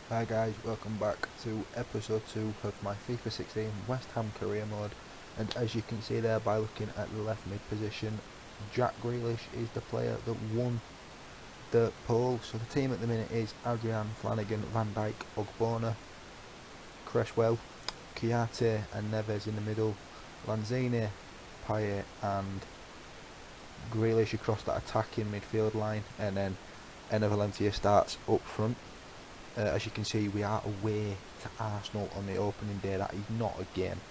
Hi guys, welcome back to episode 2 of my FIFA 16 West Ham career mode, and as you can see there by looking at the left mid position, Jack Grealish is the player that won the poll. So the team at the minute is Adrian, Flanagan, Van Dijk, Ogbonna, Cresswell, Kiate and Neves in the middle, Lanzini, Payet and Grealish across that attacking midfield line, and then Enner Valencia starts up front. As you can see, we are away to Arsenal on the opening day. That is not a game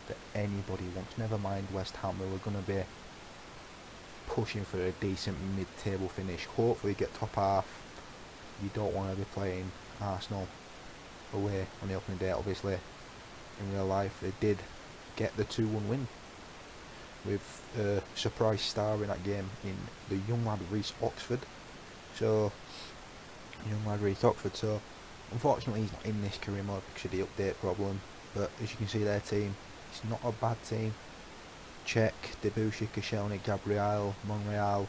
that anybody wants. Never mind West Ham, who are going to be pushing for a decent mid-table finish. Hopefully get top half. You don't want to be playing Arsenal away on the opening day. Obviously, in real life, they did get the 2-1 win with a surprise star in that game in the young lad Reece Oxford. So unfortunately he's not in this career mode because of the update problem, but as you can see their team, it's not a bad team. Cech, Debussy, Koscielny, Gabriel, Monreal,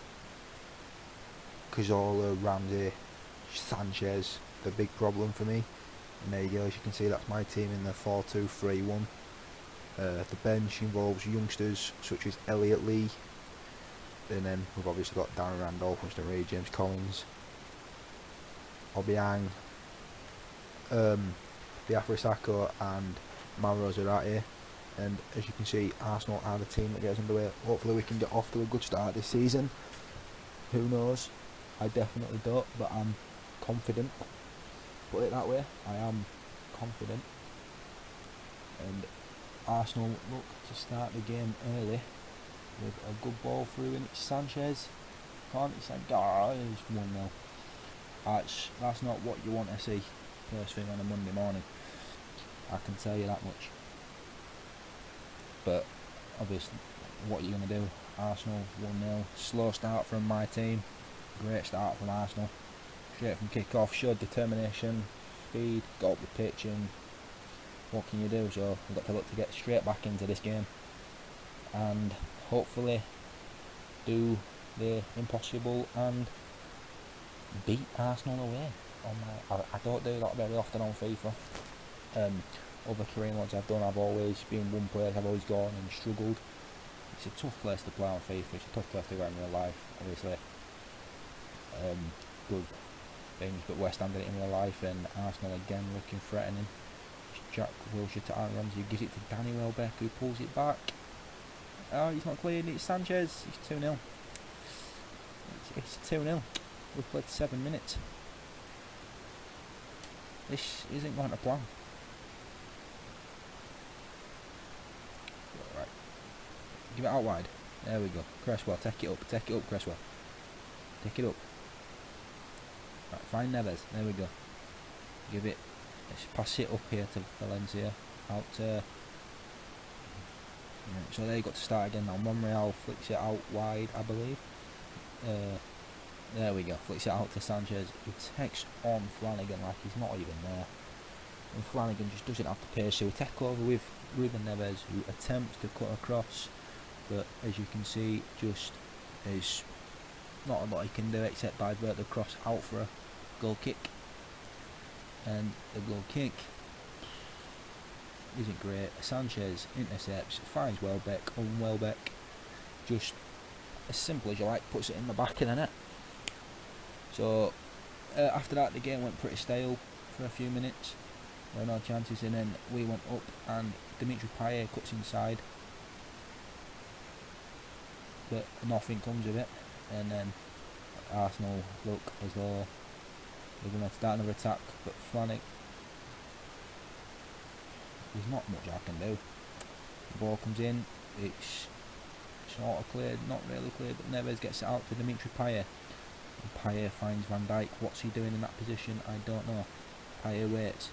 Cazorla, Ramsey, Sanchez, the big problem for me. And there you go, as you can see that's my team in the 4-2-3-1. The bench involves youngsters such as Elliot Lee, and then we've obviously got Darren Randolph, Winston Reid, James Collins, Obiang, Biafra Sako and Mauro Zarate. And as you can see, Arsenal are the team that gets underway. Hopefully we can get off to a good start this season. Who knows? I definitely don't, but I'm confident. Put it that way, I am confident. And Arsenal look to start the game early with a good ball through, and it's Sanchez. It's 1-0. That's not what you want to see first thing on a Monday morning, I can tell you that much. But obviously, what are you going to do? Arsenal 1-0, slow start from my team, great start from Arsenal, straight from kick-off, showed determination, speed, got up the pitch, and what can you do? So we've got to look to get straight back into this game and hopefully do the impossible and beat Arsenal away. I don't do that very often on FIFA. Other career modes I've done, I've always been one place, I've always gone and struggled. It's a tough place to play on FIFA, it's a tough place to go in real life, obviously. Good things, but West Ham did it in real life, and Arsenal again looking threatening. Jack Wilshere to Aaron Ramsey, who gives it to Danny Welbeck, who pulls it back. Oh, he's not cleared, it's Sanchez, it's 2-0. It's 2-0. We've played 7 minutes. This isn't going to plan. Right. Give it out wide. There we go. Cresswell, take it up, Cresswell. Take it up. Right, find Neves. There we go. Give it. Let's pass it up here to Valencia. Out to... So there you got to start again now. Monreal flicks it out wide, I believe. There we go, flicks it out to Sanchez, who takes on Flanagan like he's not even there. And Flanagan just doesn't have the pace, so we take over with Ruben Neves, who attempts to cut across, but as you can see, just is not a lot he can do except divert the cross out for a goal kick. And the goal kick isn't great. Sanchez intercepts, finds Welbeck, and Welbeck just, as simple as you like, puts it in the back of the net. So after that the game went pretty stale for a few minutes. There were no chances, and then we went up and Dimitri Payet cuts inside, but nothing comes of it. And then Arsenal look as though they're going to start another attack, but Flanagan, there's not much I can do. The ball comes in, it's sort of cleared, not really cleared, but Neves gets it out to Dimitri Payet. Payet finds Van Dijk. What's he doing in that position? I don't know. Payet waits.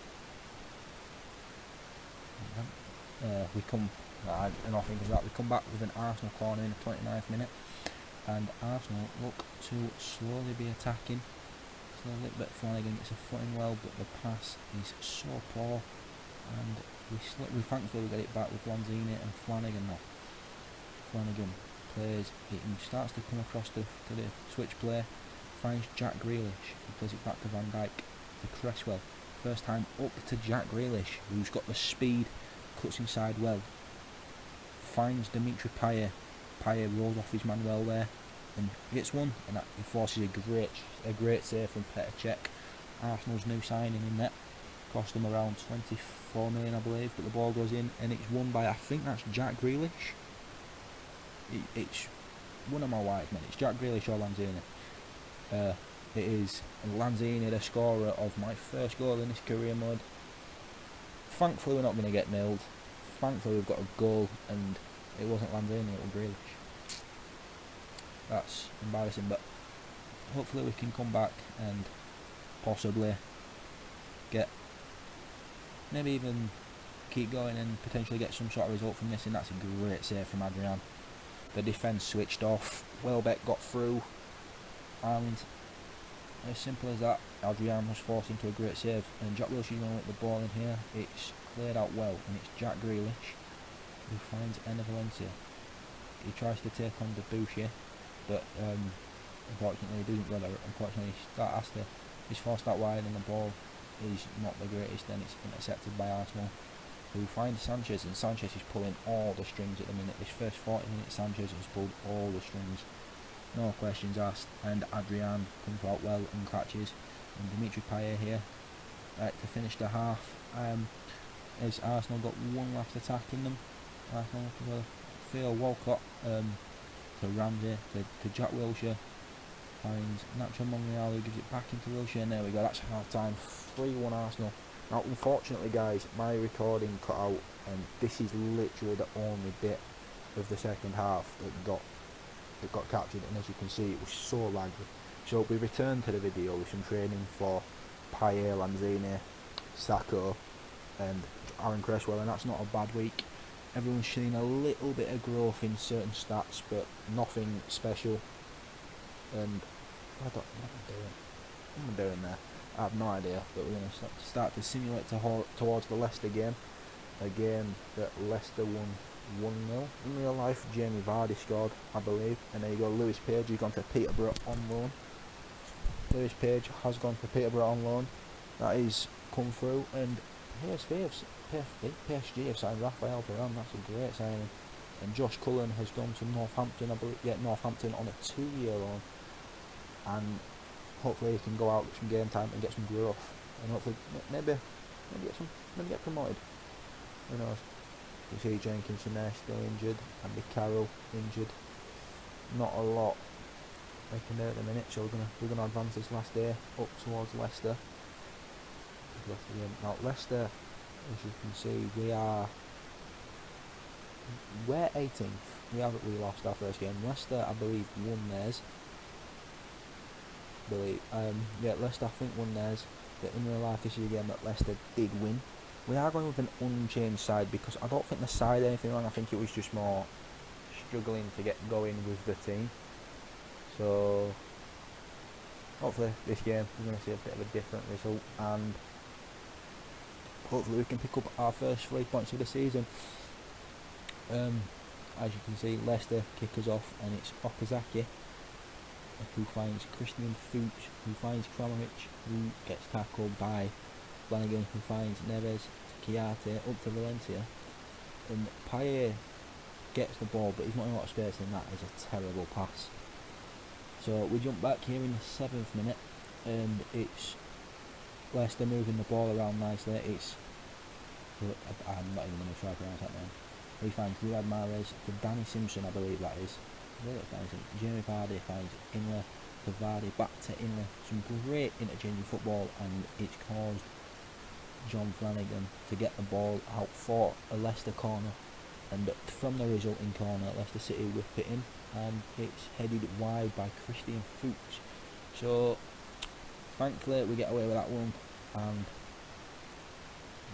We come back with an Arsenal corner in the 29th minute, and Arsenal look to slowly be attacking. Slowly, but Flanagan gets a footing well, but the pass is so poor, and we thankfully get it back with Lanzini and Flanagan now. Flanagan plays, he starts to come across to the switch play, finds Jack Grealish, he plays it back to Van Dijk, to Cresswell, First time up to Jack Grealish, who's got the speed, cuts inside well, finds Dimitri Payet. Payet rolls off his man well there and hits one, and that forces a great save from Petr Cech. Arsenal's new signing in net, cost them around 24 million I believe, but the ball goes in and it's won by, I think that's Jack Grealish. It's one of my wise men, it's Jack Grealish or Lanzini. It is Lanzini, the scorer of my first goal in this career mode. Thankfully we're not going to get nailed. Thankfully we've got a goal and it wasn't Lanzini, it was Grealish. That's embarrassing, but hopefully we can come back and possibly get, maybe even keep going and potentially get some sort of result from this, and that's a great save from Adrian. The defence switched off, Welbeck got through, and as simple as that, Adrian was forced into a great save, and Jack Wilshere's going to let the ball in here. It's cleared out well, and it's Jack Grealish who finds Enner Valencia. He tries to take on Debussy, but unfortunately he doesn't get it. Unfortunately he's forced out wide, and the ball is not the greatest, and it's intercepted by Arsenal, who finds Sanchez, and Sanchez is pulling all the strings at the minute. This first 40 minutes Sanchez has pulled all the strings, no questions asked, and Adrian comes out well and catches, and Dimitri Payet here to finish the half. As Arsenal got one last attack in them. Arsenal will Theo Walcott to Ramsey, to Jack Wilshere, finds Nacho Monreal, who gives it back into Wilshere, and there we go, that's half time, 3-1 Arsenal. Now unfortunately guys, my recording cut out, and this is literally the only bit of the second half that got captured, and as you can see it was so laggy. So we returned to the video with some training for Payet, Lanzini, Sacco and Aaron Cresswell, and that's not a bad week. Everyone's seen a little bit of growth in certain stats, but nothing special. And I don't know what I'm doing there. I have no idea, but we're going to start to simulate towards the Leicester game. A game that Leicester won 1-0. In real life, Jamie Vardy scored, I believe. And there you go, Lewis Page, who's gone to Peterborough on loan. Lewis Page has gone to Peterborough on loan. That is come through, and PSG have signed Raphael Varane. That's a great signing. And Josh Cullen has gone to Northampton, I believe. Yeah, Northampton on a 2-year loan. And hopefully he can go out, get some game time and get some growth, and hopefully maybe get promoted. Who knows? You see Jenkinson there still injured, Andy Carroll injured. Not a lot they can do at the minute, so we're gonna advance this last day up towards Leicester. Now Leicester, as you can see, we're 18th. We lost our first game. Leicester, I believe, won theirs. Leicester I think won theirs. But in real life this is a game that Leicester did win. We are going with an unchanged side because I don't think the side did anything wrong. I think it was just more struggling to get going with the team. So hopefully this game we're going to see a bit of a different result, and hopefully we can pick up our first 3 points of the season. As you can see, Leicester kick us off, and it's Okazaki who finds Christian Fuchs, who finds Kramaric, who gets tackled by Flanagan, who finds Neves, Chiarte, up to Valencia, and Payet gets the ball, but he's not in a lot of space, and that is a terrible pass. So we jump back here in the 7th minute, and it's Leicester moving the ball around nicely. I'm not even going to try to pronounce that name. He finds Riyad Mahrez to Danny Simpson, I believe that is. Jamie Vardy finds Inler to Vardy, back to Inler. Some great interchanging football, and it's caused John Flanagan to get the ball out for a Leicester corner, and from the resulting corner Leicester City whip it in, and it's headed wide by Christian Fuchs. So thankfully we get away with that one, and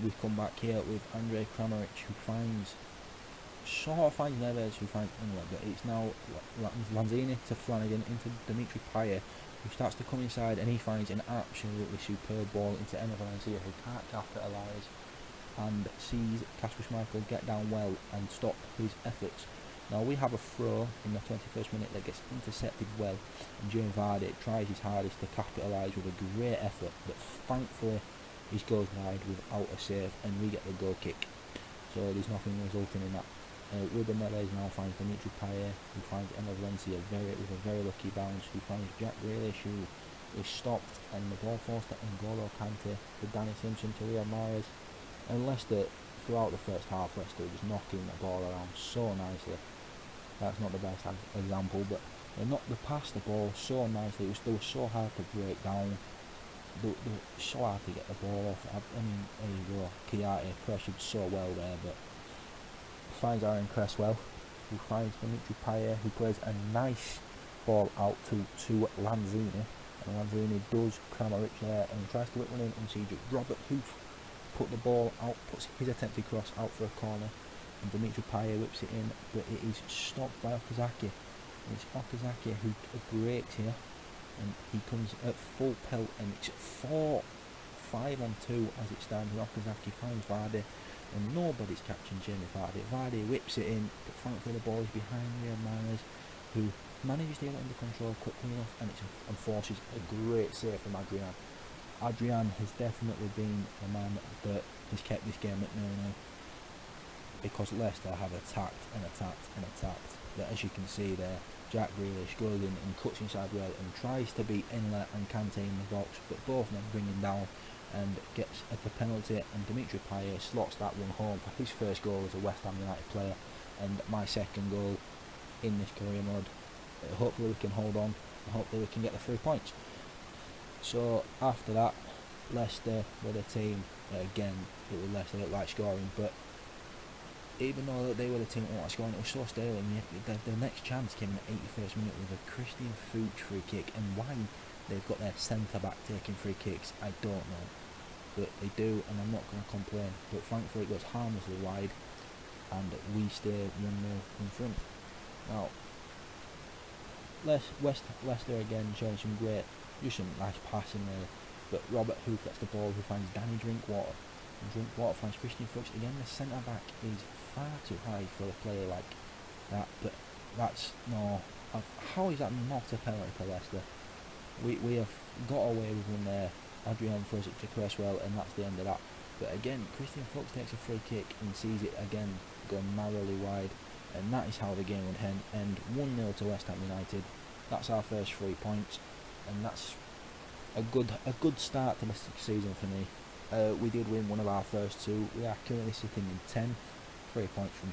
we come back here with Andrej Kramaric, who finds Neves, who finds Inlet, but it's now Lanzini to Flanagan into Dimitri Payet, who starts to come inside, and he finds an absolutely superb ball into Enner Valencia, who can't capitalise, and sees Kasper Schmeichel get down well and stop his efforts. Now we have a throw in the 21st minute that gets intercepted well, and Jamie Vardy tries his hardest to capitalise with a great effort, but thankfully He goes wide without a save, and we get the goal kick. So there's nothing resulting in that. Ruben Neves now finds Dimitri Payet, who finds Emma Valencia with a very lucky bounce, who finds Jack Grealish, who is stopped, and the ball forced to N'Golo Kante, to Danny Simpson, to Riyad Mahrez. And Leicester, throughout the first half, Leicester was knocking the ball around so nicely. That's not the best example, but they passed the ball so nicely. They were so hard to break down. They were so hard to get the ball off. I mean, there you go. Chiati pressured so well there, but finds Aaron Cresswell, who finds Dimitri Payet, who plays a nice ball out to Lanzini. And Lanzini does Kramaric there and tries to whip one in and sees Robert Huth put the ball out, puts his attempted cross out for a corner, and Dimitri Payet whips it in, but it is stopped by Okazaki. It's Okazaki who breaks here, and he comes at full pelt, and it's 4-5-on-2 as it stands. Okazaki finds Vardy, and nobody's catching Jamie Vardy. Vardy whips it in, but thankfully the ball is behind Riyad Mahrez, who manages to get it under control quickly enough, and forces a great save from Adrian. Adrian has definitely been the man that has kept this game at 0-0, because Leicester have attacked and attacked and attacked. But as you can see there, Jack Grealish goes in and cuts inside well and tries to beat Inlet and Kante in the box, but both of them bring him down and gets the penalty, and Dimitri Payet slots that one home for his first goal as a West Ham United player, and my second goal in this career mode. Hopefully we can hold on, and hopefully we can get the 3 points. So after that, Leicester were the team. Again, it was Leicester that liked scoring, but even though they were the team that liked scoring, it was so stale. And the next chance came in the 81st minute with a Christian Fuchs free kick, and why they've got their centre back taking free kicks, I don't know, but they do, and I'm not going to complain. But thankfully it goes harmlessly wide, and we stay 1-0 in front. Now, Leicester again showing some nice passing there, but Robert Huth gets the ball, who finds Danny Drinkwater, and Drinkwater finds Christian Fuchs. Again, the centre back is far too high for a player like that, but that's no. How is that not a penalty to Leicester? We have got away with one there. Adrian throws it to Cresswell, and that's the end of that. But again, Christian Fuchs takes a free kick and sees it again go narrowly wide, and that is how the game would end 1-0 to West Ham United. That's our first 3 points, and that's a good start to the season for me. We did win one of our first two. We are currently sitting in 10th, 3 points from